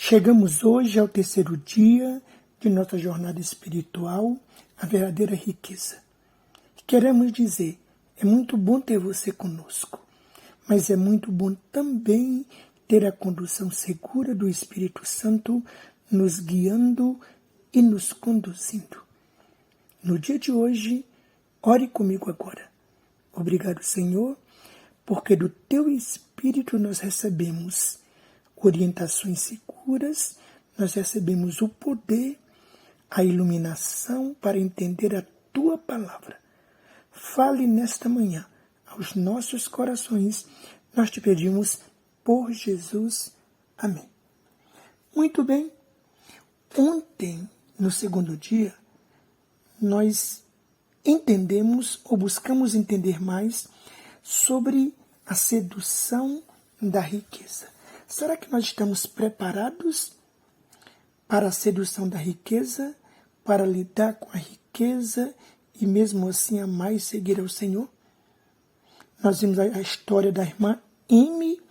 Chegamos hoje ao terceiro dia de nossa jornada espiritual, a verdadeira riqueza. Queremos dizer, é muito bom ter você conosco, mas é muito bom também ter a condução segura do Espírito Santo nos guiando e nos conduzindo. No dia de hoje, ore comigo agora. Obrigado, Senhor, porque do Teu Espírito nós recebemos orientações seguras, nós recebemos o poder, a iluminação para entender a Tua palavra. Fale nesta manhã aos nossos corações, nós te pedimos por Jesus. Amém. Muito bem, ontem, no segundo dia, nós entendemos ou buscamos entender mais sobre a sedução da riqueza. Será que nós estamos preparados para a sedução da riqueza, para lidar com a riqueza e mesmo assim amar e seguir ao Senhor? Nós vimos a história da irmã Amy,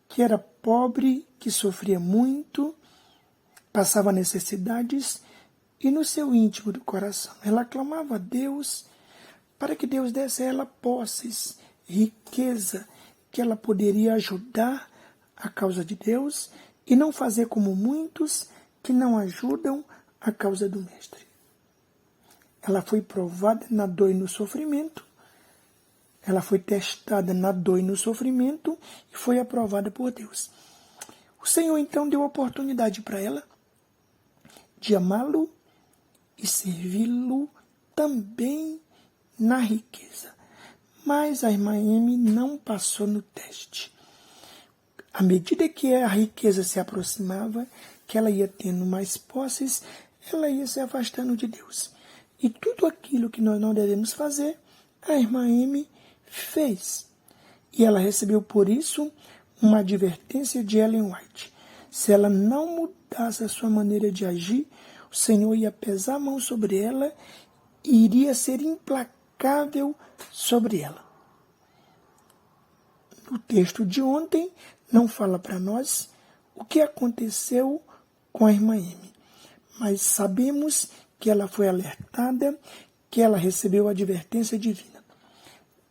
que era pobre, que sofria muito, passava necessidades e no seu íntimo do coração ela clamava a Deus para que Deus desse a ela posses, riqueza, que ela poderia ajudar a causa de Deus e não fazer como muitos que não ajudam a causa do Mestre. Ela foi provada na dor e no sofrimento, ela foi testada na dor e no sofrimento e foi aprovada por Deus. O Senhor então deu a oportunidade para ela de amá-lo e servi-lo também na riqueza. Mas a irmã Amy não passou no teste. À medida que a riqueza se aproximava, que ela ia tendo mais posses, ela ia se afastando de Deus. E tudo aquilo que nós não devemos fazer, a irmã Amy fez. E ela recebeu por isso uma advertência de Ellen White. Se ela não mudasse a sua maneira de agir, o Senhor ia pesar a mão sobre ela e iria ser implacável sobre ela. O texto de ontem não fala para nós o que aconteceu com a irmã Amy, mas sabemos que ela foi alertada, que ela recebeu a advertência divina.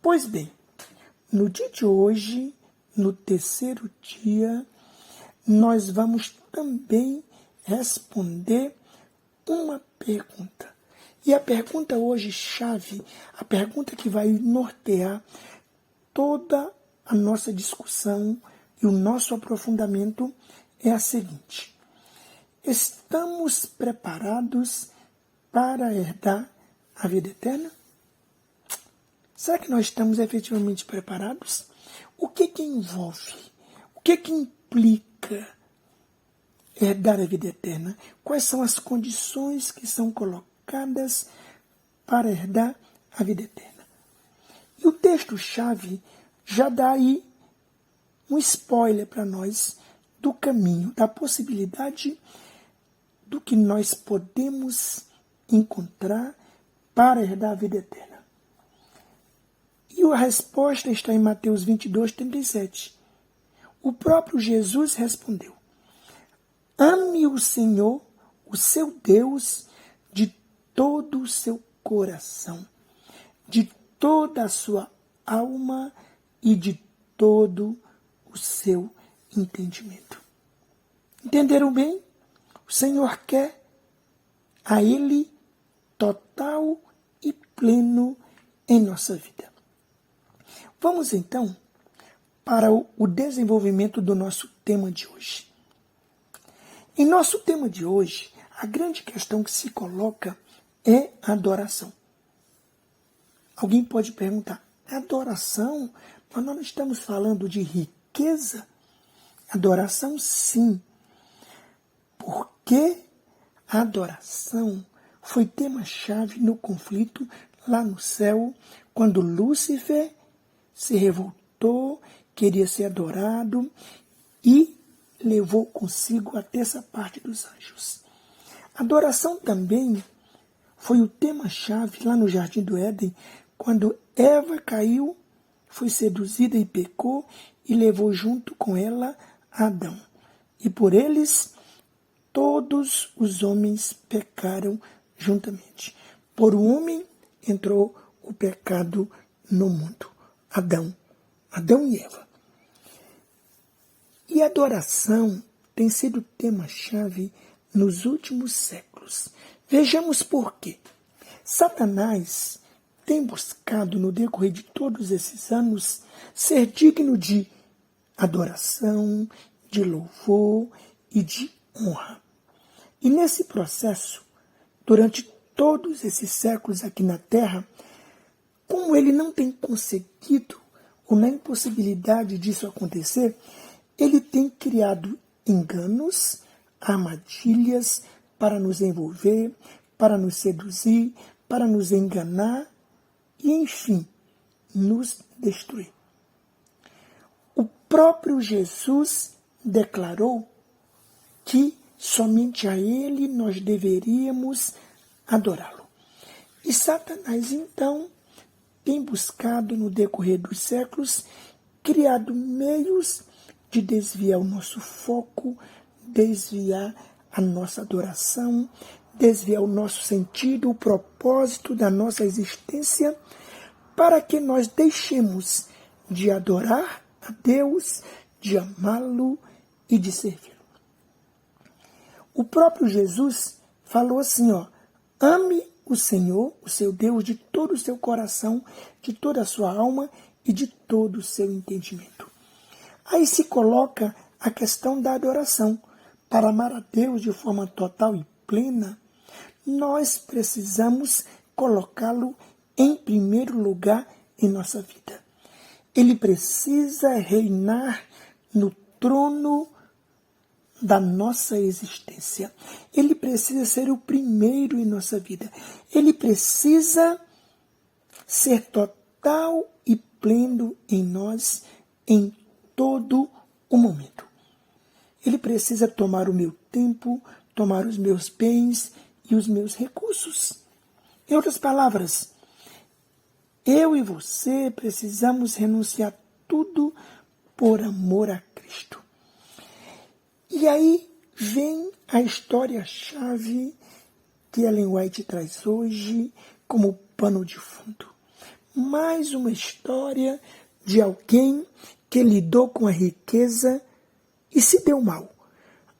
Pois bem, no dia de hoje, no terceiro dia, nós vamos também responder uma pergunta. E a pergunta hoje chave, a pergunta que vai nortear toda a nossa discussão e o nosso aprofundamento é a seguinte: estamos preparados para herdar a vida eterna? Será que nós estamos efetivamente preparados? O que envolve? O que implica herdar a vida eterna? Quais são as condições que são colocadas para herdar a vida eterna? E o texto-chave já dá aí um spoiler para nós do caminho, da possibilidade do que nós podemos encontrar para herdar a vida eterna. E a resposta está em Mateus 22, 37. O próprio Jesus respondeu: ame o Senhor, o seu Deus, de todo o seu coração, de toda a sua alma e de todo o seu entendimento. Entenderam bem? O Senhor quer a Ele total e pleno em nossa vida. Vamos então para o desenvolvimento do nosso tema de hoje. Em nosso tema de hoje, a grande questão que se coloca é a adoração. Alguém pode perguntar: adoração? Mas nós não estamos falando de riqueza? Adoração, sim. Porque a adoração foi tema-chave no conflito lá no céu, quando Lúcifer se revoltou, queria ser adorado e levou consigo a terça parte dos anjos. Adoração também foi o tema-chave lá no Jardim do Éden, quando Eva caiu, foi seduzida e pecou e levou junto com ela Adão. e por eles todos os homens pecaram juntamente. Por um homem entrou o pecado no mundo. Adão e Eva. E a adoração tem sido tema-chave nos últimos séculos. Vejamos por quê. Satanás tem buscado, no decorrer de todos esses anos, ser digno de adoração, de louvor e de honra. E nesse processo, durante todos esses séculos aqui na Terra, como ele não tem conseguido, ou na impossibilidade disso acontecer, ele tem criado enganos, armadilhas para nos envolver, para nos seduzir, para nos enganar e, enfim, nos destruir. O próprio Jesus declarou que somente a Ele nós deveríamos adorá-lo. E Satanás, então, tem buscado, no decorrer dos séculos, criado meios de desviar o nosso foco, desviar a nossa adoração, desviar o nosso sentido, o propósito da nossa existência, para que nós deixemos de adorar a Deus, de amá-lo e de servi-lo. O próprio Jesus falou assim, ame o Senhor, o seu Deus, de todo o seu coração, de toda a sua alma e de todo o seu entendimento. Aí se coloca a questão da adoração. Para amar a Deus de forma total e plena, nós precisamos colocá-lo em primeiro lugar em nossa vida. Ele precisa reinar no trono da nossa existência. Ele precisa ser o primeiro em nossa vida. Ele precisa ser total e pleno em nós em todo o momento. Ele precisa tomar o meu tempo, tomar os meus bens e os meus recursos. Em outras palavras, eu e você precisamos renunciar tudo por amor a Cristo. E aí vem a história-chave que Ellen White traz hoje como pano de fundo. Mais uma história de alguém que lidou com a riqueza e se deu mal.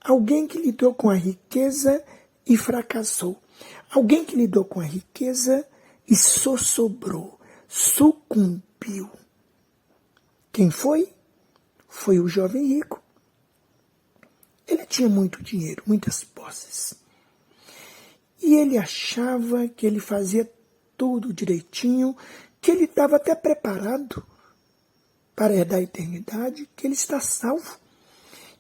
Alguém que lidou com a riqueza e fracassou. Alguém que lidou com a riqueza e sossobrou, sucumbiu. Quem foi? Foi o jovem rico. Ele tinha muito dinheiro, muitas posses. E ele achava que ele fazia tudo direitinho, que ele estava até preparado para herdar a eternidade, que ele está salvo.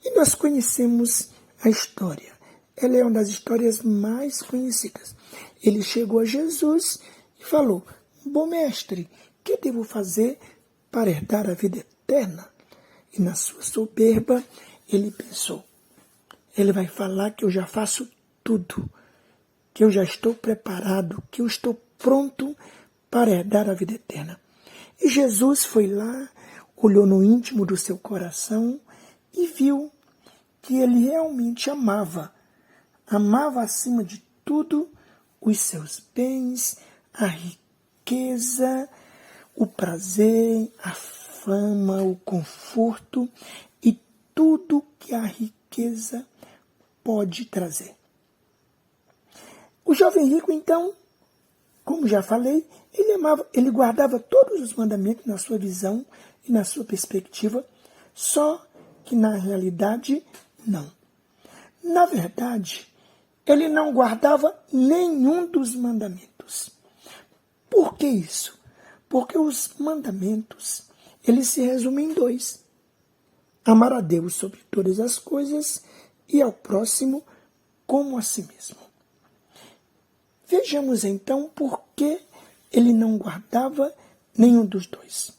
E nós conhecemos a história. Ela é uma das histórias mais conhecidas. Ele chegou a Jesus e falou, bom mestre, o que devo fazer para herdar a vida eterna? E na sua soberba, ele pensou, ele vai falar que eu já faço tudo, que eu já estou preparado, que eu estou pronto para herdar a vida eterna. E Jesus foi lá, olhou no íntimo do seu coração e viu que ele realmente amava acima de tudo os seus bens, a riqueza, o prazer, a fama, o conforto e tudo que a riqueza pode trazer. O jovem rico, então, como já falei, ele guardava todos os mandamentos na sua visão e na sua perspectiva, só que na realidade, não. Na verdade, ele não guardava nenhum dos mandamentos. Por que isso? Porque os mandamentos, eles se resumem em 2. Amar a Deus sobre todas as coisas e ao próximo como a si mesmo. Vejamos então por que ele não guardava nenhum dos 2.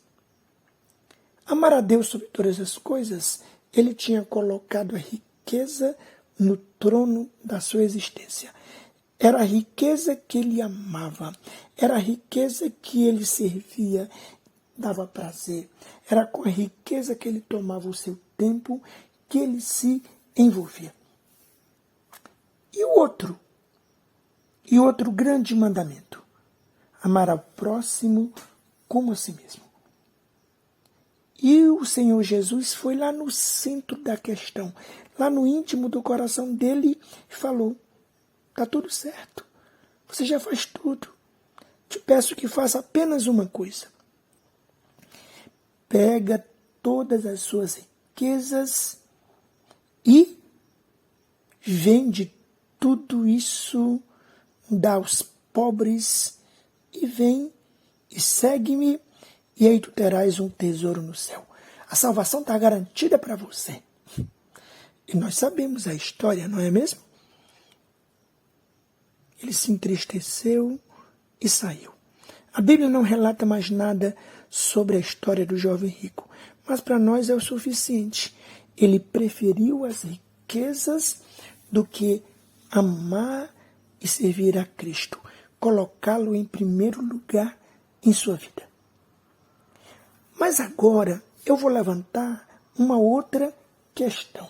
Amar a Deus sobre todas as coisas, ele tinha colocado a riqueza no trono da sua existência. Era a riqueza que ele amava, era a riqueza que ele servia, dava prazer. Era com a riqueza que ele tomava o seu tempo, que ele se envolvia. E o outro grande mandamento, amar ao próximo como a si mesmo. E o Senhor Jesus foi lá no centro da questão, lá no íntimo do coração dele e falou, está tudo certo, você já faz tudo, te peço que faça apenas uma coisa. Pega todas as suas riquezas e vende tudo isso, dá aos pobres e vem e segue-me, e aí tu terás um tesouro no céu. A salvação está garantida para você. E nós sabemos a história, não é mesmo? Ele se entristeceu e saiu. A Bíblia não relata mais nada sobre a história do jovem rico, mas para nós é o suficiente. Ele preferiu as riquezas do que amar e servir a Cristo, colocá-lo em primeiro lugar em sua vida. Mas agora eu vou levantar uma outra questão.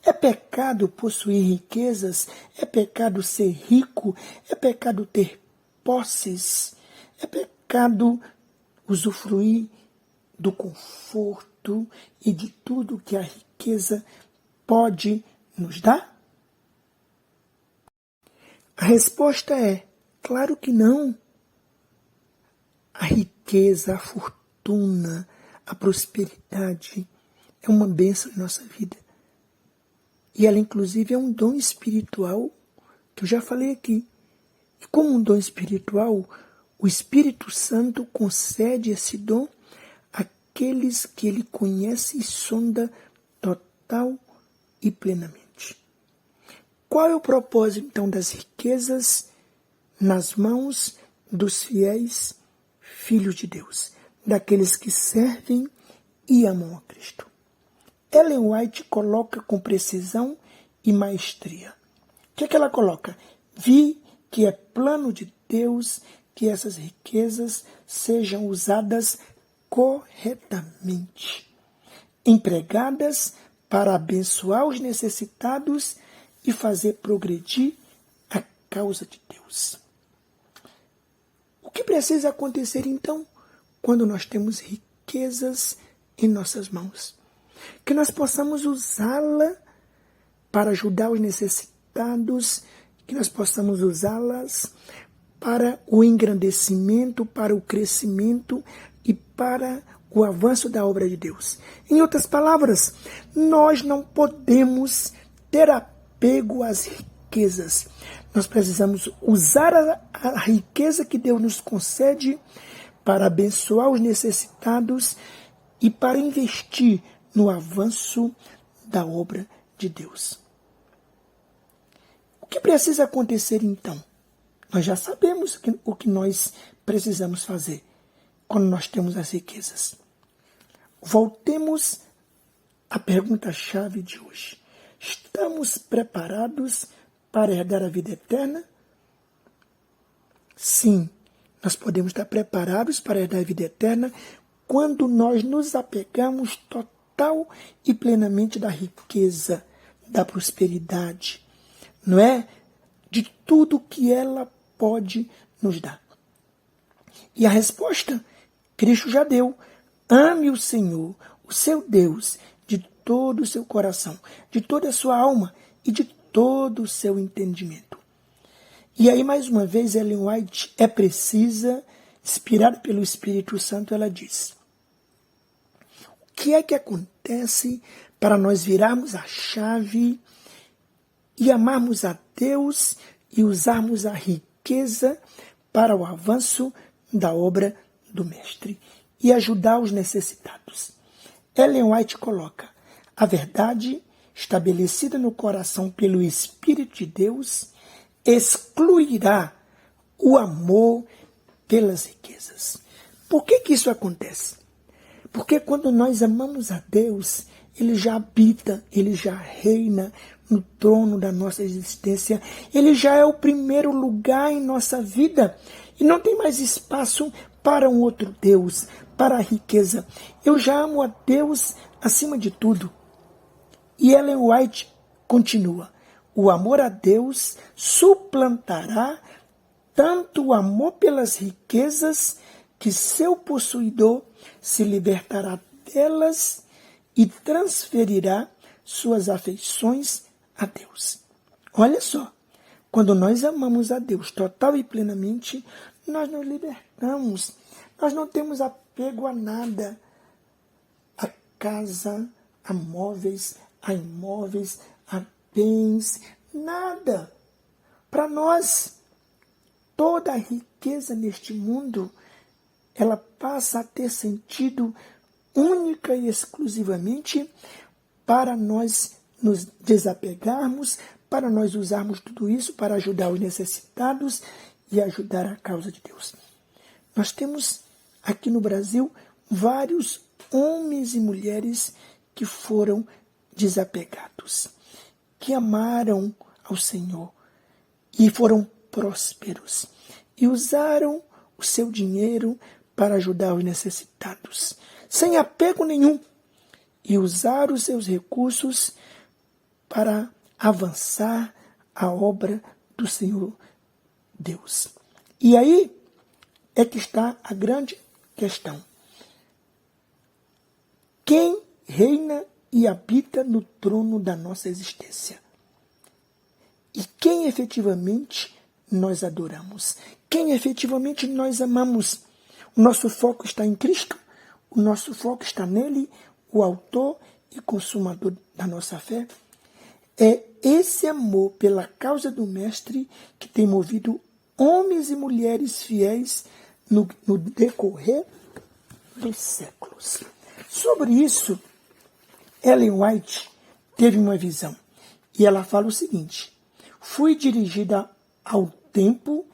É pecado possuir riquezas? É pecado ser rico? É pecado ter posses? É pecado usufruir do conforto e de tudo que a riqueza pode nos dar? A resposta é, claro que não. A riqueza, a fortuna, a prosperidade é uma bênção em nossa vida. E ela, inclusive, é um dom espiritual, que eu já falei aqui. E como um dom espiritual, o Espírito Santo concede esse dom àqueles que ele conhece e sonda total e plenamente. Qual é o propósito, então, das riquezas nas mãos dos fiéis filhos de Deus, daqueles que servem e amam a Cristo? Ellen White coloca com precisão e maestria. O que é que ela coloca? Vi que é plano de Deus que essas riquezas sejam usadas corretamente, empregadas para abençoar os necessitados e fazer progredir a causa de Deus. O que precisa acontecer, então, quando nós temos riquezas em nossas mãos? Que nós possamos usá-la para ajudar os necessitados, que nós possamos usá-las para o engrandecimento, para o crescimento e para o avanço da obra de Deus. Em outras palavras, nós não podemos ter apego às riquezas. Nós precisamos usar a riqueza que Deus nos concede para abençoar os necessitados e para investir no avanço da obra de Deus. O que precisa acontecer então? Nós já sabemos o que nós precisamos fazer quando nós temos as riquezas. Voltemos à pergunta-chave de hoje. Estamos preparados para herdar a vida eterna? Sim, nós podemos estar preparados para herdar a vida eterna quando nós nos apegamos total e plenamente da riqueza, da prosperidade, não é? De tudo que ela pode nos dar. E a resposta, Cristo já deu. Ame o Senhor, o seu Deus, de todo o seu coração, de toda a sua alma e de todo o seu entendimento. E aí, mais uma vez, Ellen White é precisa, inspirada pelo Espírito Santo, ela diz: o que é que acontece para nós virarmos a chave e amarmos a Deus e usarmos a riqueza para o avanço da obra do Mestre e ajudar os necessitados? Ellen White coloca: a verdade estabelecida no coração pelo Espírito de Deus excluirá o amor pelas riquezas. Por que isso acontece? Porque quando nós amamos a Deus, Ele já habita, Ele já reina no trono da nossa existência. Ele já é o primeiro lugar em nossa vida. E não tem mais espaço para um outro Deus, para a riqueza. Eu já amo a Deus acima de tudo. E Ellen White continua: o amor a Deus suplantará tanto o amor pelas riquezas que seu possuidor se libertará delas e transferirá suas afeições a Deus. Olha só, quando nós amamos a Deus total e plenamente, nós nos libertamos. Nós não temos apego a nada, a casa, a móveis, a imóveis, a bens, nada. Para nós, toda a riqueza neste mundo, ela passa a ter sentido única e exclusivamente para nós nos desapegarmos, para nós usarmos tudo isso para ajudar os necessitados e ajudar a causa de Deus. Nós temos aqui no Brasil vários homens e mulheres que foram desapegados, que amaram ao Senhor e foram prósperos e usaram o seu dinheiro para ajudar os necessitados, sem apego nenhum, e usar os seus recursos para avançar a obra do Senhor Deus. E aí é que está a grande questão. Quem reina e habita no trono da nossa existência? E quem efetivamente nós adoramos? Quem efetivamente nós amamos? O nosso foco está em Cristo? O nosso foco está nele, o autor e consumador da nossa fé? É esse amor pela causa do Mestre que tem movido homens e mulheres fiéis no decorrer dos séculos. Sobre isso, Ellen White teve uma visão e ela fala o seguinte: fui dirigida ao tempo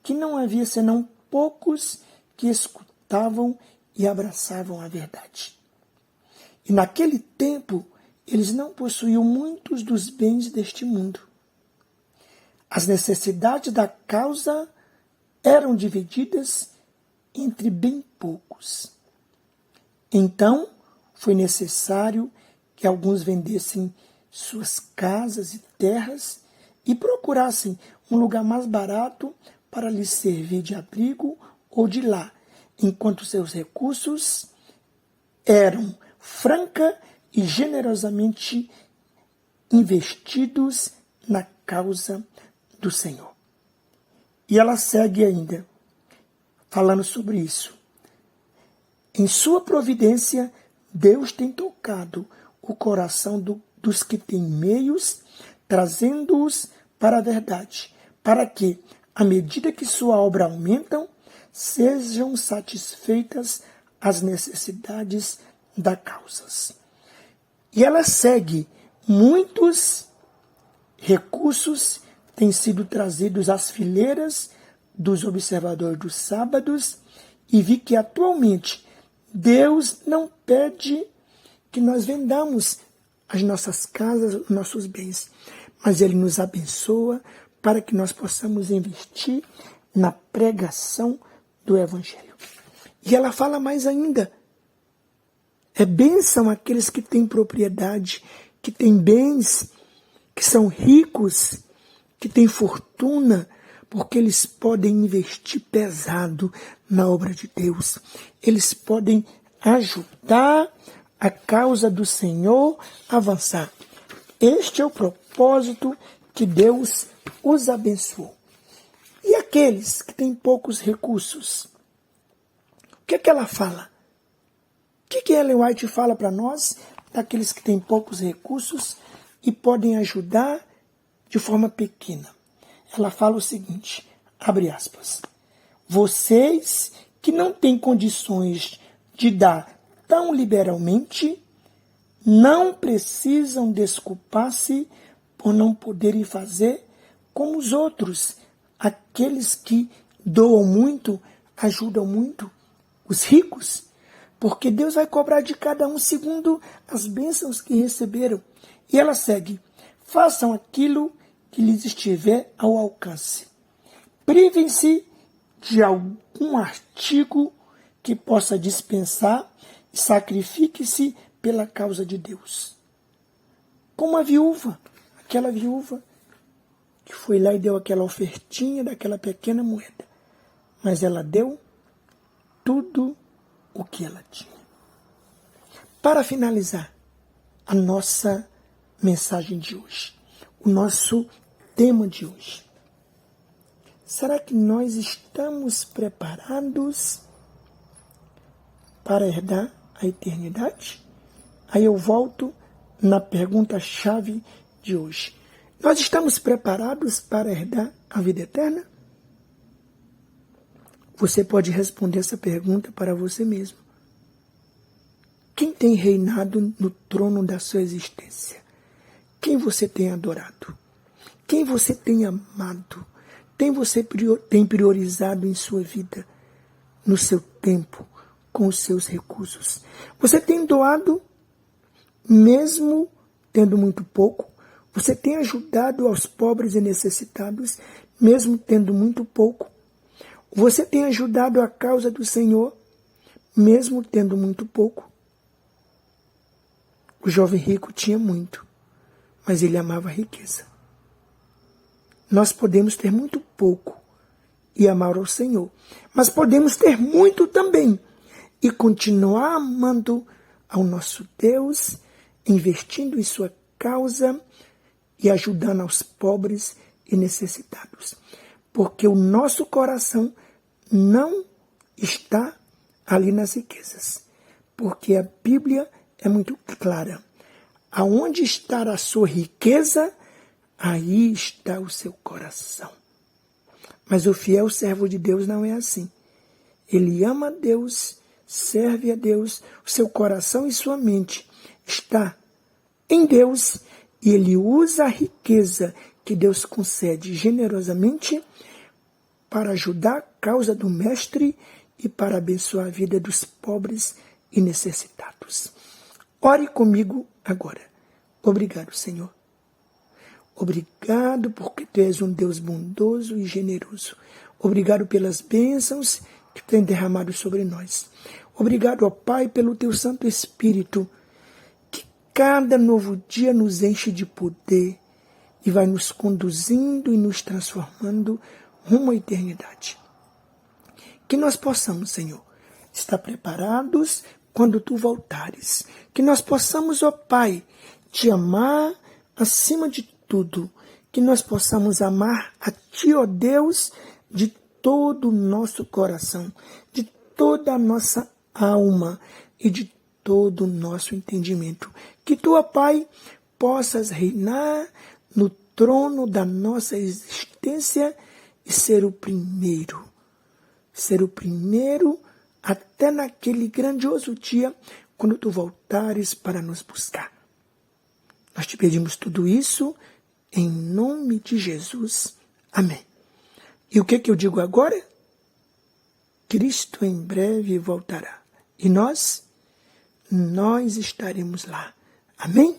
que não havia senão poucos que escutavam e abraçavam a verdade. E naquele tempo, eles não possuíam muitos dos bens deste mundo. As necessidades da causa eram divididas entre bem poucos. Então, foi necessário que alguns vendessem suas casas e terras e procurassem um lugar mais barato para lhes servir de abrigo ou de lar, enquanto seus recursos eram franca e generosamente investidos na causa do Senhor. E ela segue ainda, falando sobre isso. Em sua providência, Deus tem tocado o coração dos que têm meios, trazendo-os para a verdade, para que, à medida que sua obra aumentam, sejam satisfeitas as necessidades das causas. E ela segue: muitos recursos têm sido trazidos às fileiras dos observadores dos sábados e vi que atualmente Deus não pede que nós vendamos as nossas casas, os nossos bens, mas Ele nos abençoa para que nós possamos investir na pregação do Evangelho. E ela fala mais ainda: é bênção aqueles que têm propriedade, que têm bens, que são ricos, que têm fortuna, porque eles podem investir pesado na obra de Deus. Eles podem ajudar a causa do Senhor a avançar. Este é o propósito que Deus os abençoou. E aqueles que têm poucos recursos? O que é que ela fala? O que Ellen White fala para nós, daqueles que têm poucos recursos e podem ajudar de forma pequena? Ela fala o seguinte, abre aspas: vocês que não têm condições de dar tão liberalmente, não precisam desculpar-se por não poderem fazer como os outros, aqueles que doam muito, ajudam muito, os ricos, porque Deus vai cobrar de cada um segundo as bênçãos que receberam. E ela segue: façam aquilo que lhes estiver ao alcance. Privem-se de algum artigo que possa dispensar e sacrifique-se pela causa de Deus. Como a viúva, aquela viúva que foi lá e deu aquela ofertinha daquela pequena moeda. Mas ela deu tudo o que ela tinha. Para finalizar a nossa mensagem de hoje, o nosso tema de hoje. Será que nós estamos preparados para herdar a eternidade? Aí eu volto na pergunta-chave de hoje. Nós estamos preparados para herdar a vida eterna? Você pode responder essa pergunta para você mesmo. Quem tem reinado no trono da sua existência? Quem você tem adorado? Quem você tem amado? Quem você tem priorizado em sua vida, no seu tempo, com os seus recursos? Você tem doado, mesmo tendo muito pouco? Você tem ajudado aos pobres e necessitados, mesmo tendo muito pouco? Você tem ajudado a causa do Senhor, mesmo tendo muito pouco? O jovem rico tinha muito, mas ele amava a riqueza. Nós podemos ter muito pouco e amar ao Senhor, mas podemos ter muito também e continuar amando ao nosso Deus, investindo em sua causa e ajudando aos pobres e necessitados. Porque o nosso coração não está ali nas riquezas. Porque a Bíblia é muito clara. Aonde está a sua riqueza, aí está o seu coração. Mas o fiel servo de Deus não é assim. Ele ama a Deus, serve a Deus, o seu coração e sua mente está em Deus e ele usa a riqueza que Deus concede generosamente para ajudar a causa do Mestre e para abençoar a vida dos pobres e necessitados. Ore comigo agora. Obrigado, Senhor. Obrigado porque Tu és um Deus bondoso e generoso. Obrigado pelas bênçãos que Tu tem derramado sobre nós. Obrigado, ó Pai, pelo Teu Santo Espírito, que cada novo dia nos enche de poder e vai nos conduzindo e nos transformando rumo à eternidade. Que nós possamos, Senhor, estar preparados quando Tu voltares. Que nós possamos, ó Pai, Te amar acima de tudo, que nós possamos amar a Ti, ó Deus, de todo o nosso coração, de toda a nossa alma e de todo o nosso entendimento. Que Tu, ó Pai, possas reinar no trono da nossa existência e ser o primeiro até naquele grandioso dia, quando Tu voltares para nos buscar. Nós Te pedimos tudo isso em nome de Jesus. Amém. E o que eu digo agora? Cristo em breve voltará. E nós estaremos lá. Amém?